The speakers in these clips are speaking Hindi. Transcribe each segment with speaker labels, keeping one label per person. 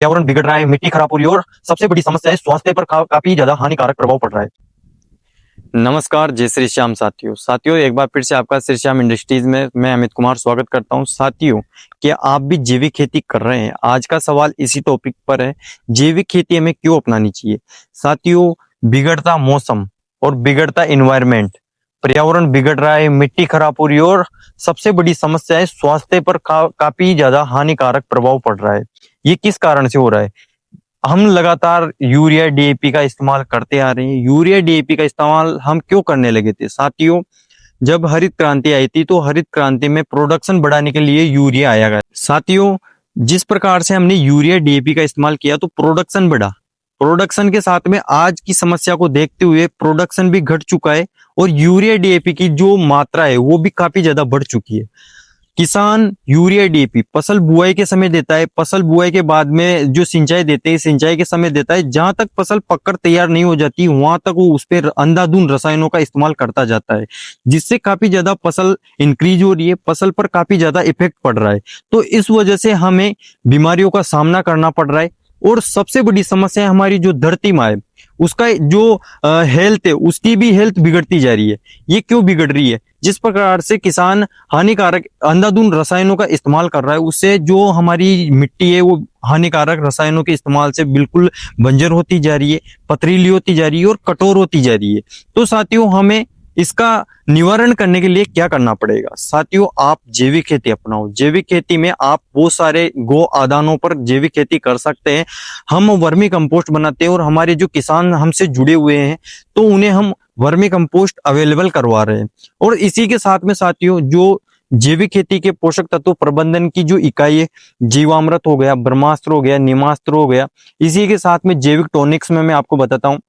Speaker 1: पर्यावरण बिगड़ रहा है, मिट्टी खराब हो रही है और सबसे बड़ी समस्या है स्वास्थ्य पर काफी ज्यादा हानिकारक प्रभाव पड़ रहा है।
Speaker 2: नमस्कार, जय श्री श्याम साथियों एक बार फिर से आपका श्री श्याम इंडस्ट्रीज में मैं अमित कुमार स्वागत करता हूं। साथियों, क्या आप भी जैविक खेती कर रहे हैं? आज का सवाल इसी टॉपिक पर है, जैविक खेती हमें क्यों अपनानी चाहिए। साथियों, बिगड़ता मौसम और बिगड़ता इन्वायरमेंट, पर्यावरण बिगड़ रहा है, मिट्टी खराब हो रही है और सबसे बड़ी समस्या है स्वास्थ्य पर काफी ज्यादा हानिकारक प्रभाव पड़ रहा है। ये किस कारण से हो रहा है? हम लगातार यूरिया डीएपी का इस्तेमाल करते आ रहे हैं। यूरिया डीएपी का इस्तेमाल हम क्यों करने लगे थे? साथियों, जब हरित क्रांति आई थी तो हरित क्रांति में प्रोडक्शन बढ़ाने के लिए यूरिया आया गया। साथियों, जिस प्रकार से हमने यूरिया डीएपी का इस्तेमाल किया तो प्रोडक्शन बढ़ा। प्रोडक्शन के साथ में आज की समस्या को देखते हुए प्रोडक्शन भी घट चुका है और यूरिया डीएपी की जो मात्रा है वो भी काफी ज्यादा बढ़ चुकी है। किसान यूरिया डीएपी फसल बुआई के समय देता है, फसल बुआई के बाद में जो सिंचाई देते हैं सिंचाई के समय देता है। जहां तक फसल पककर तैयार नहीं हो जाती वहां तक वो उस पर अंधाधुंध रसायनों का इस्तेमाल करता जाता है, जिससे काफी ज्यादा फसल इंक्रीज हो रही है, फसल पर काफी ज्यादा इफेक्ट पड़ रहा है। तो इस वजह से हमें बीमारियों का सामना करना पड़ रहा है और सबसे बड़ी समस्या है हमारी जो धरती माँ है उसका जो हेल्थ है उसकी भी हेल्थ बिगड़ती जा रही है। ये क्यों बिगड़ रही है? जिस प्रकार से किसान हानिकारक अंधाधुंध रसायनों का इस्तेमाल कर रहा है उससे जो हमारी मिट्टी है वो हानिकारक रसायनों के इस्तेमाल से बिल्कुल बंजर होती जा रही है, पथरीली होती जा रही है और कठोर होती जा रही है। तो साथियों, हमें इसका निवारण करने के लिए क्या करना पड़ेगा? साथियों, आप जैविक खेती अपनाओ। जैविक खेती में आप वो सारे गो आदानों पर जैविक खेती कर सकते हैं। हम वर्मी कंपोस्ट बनाते हैं और हमारे जो किसान हमसे जुड़े हुए हैं तो उन्हें हम वर्मी कंपोस्ट अवेलेबल करवा रहे हैं। और इसी के साथ में साथियों, जो जैविक खेती के पोषक तत्व प्रबंधन की जो इकाई है, जीवामृत हो गया, ब्रह्मास्त्र हो गया, नीमास्त्र हो गया, इसी के साथ में जैविक टॉनिक्स में मैं आपको बताता हूँ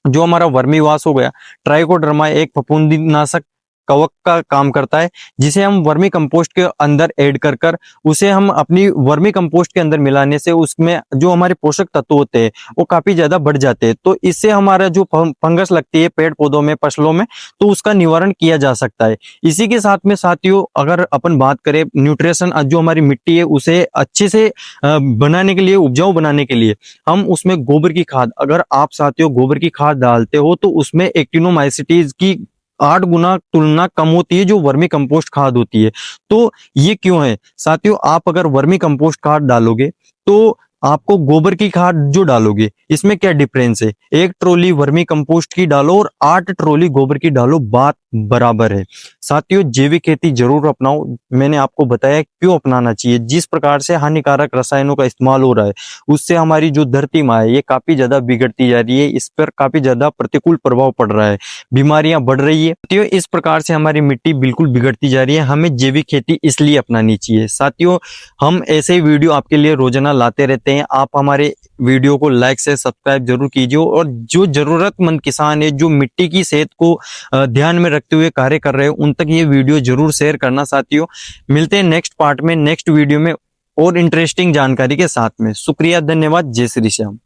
Speaker 2: जो हमारा वर्मीवाश हो गया, ट्राइकोडर्मा एक फफूंदीनाशक कवक का काम करता है, जिसे हम वर्मी कंपोस्ट के अंदर ऐड कर कर उसे हम अपनी वर्मी कंपोस्ट के अंदर मिलाने से उसमें जो हमारे पोषक तत्व होते हैं वो काफी ज्यादा बढ़ जाते हैं। तो इससे हमारा जो फंगस लगती है पेड़ पौधों में, फसलों में, तो उसका निवारण किया जा सकता है। इसी के साथ में साथियों, अगर अपन बात करें न्यूट्रिशन, जो हमारी मिट्टी है उसे अच्छे से बनाने के लिए, उपजाऊ बनाने के लिए हम उसमें गोबर की खाद, अगर आप साथियों गोबर की खाद डालते हो तो उसमें एक्टिनोमाइसिटीज की 8 गुना तुलना कम होती है जो वर्मी कंपोस्ट खाद होती है। तो ये क्यों है साथियों? आप अगर वर्मी कंपोस्ट खाद डालोगे तो आपको गोबर की खाद जो डालोगे इसमें क्या डिफरेंस है? 1 ट्रॉली वर्मी कंपोस्ट की डालो और 8 ट्रॉली गोबर की डालो, बात बराबर है। साथियों, जैविक खेती जरूर अपनाओ। मैंने आपको बताया क्यों अपनाना चाहिए। जिस प्रकार से हानिकारक रसायनों का इस्तेमाल हो रहा है उससे हमारी जो धरती माँ है ये काफी ज्यादा बिगड़ती जा रही है, इस पर काफी ज्यादा प्रतिकूल प्रभाव पड़ रहा है, बीमारियां बढ़ रही है। साथियों, इस प्रकार से हमारी मिट्टी बिल्कुल बिगड़ती जा रही है। हमें जैविक खेती इसलिए अपनानी चाहिए। साथियों, हम ऐसे ही वीडियो आपके लिए रोजाना लाते रहते हैं। आप हमारे वीडियो को लाइक से सब्सक्राइब जरूर कीजिए और जो जरूरतमंद किसान है, जो मिट्टी की सेहत को ध्यान में रखते हुए कार्य कर रहे हैं, उन तक ये वीडियो जरूर शेयर करना। साथियों, मिलते हैं नेक्स्ट पार्ट में, नेक्स्ट वीडियो में और इंटरेस्टिंग जानकारी के साथ में। शुक्रिया, धन्यवाद, जय श्री श्याम।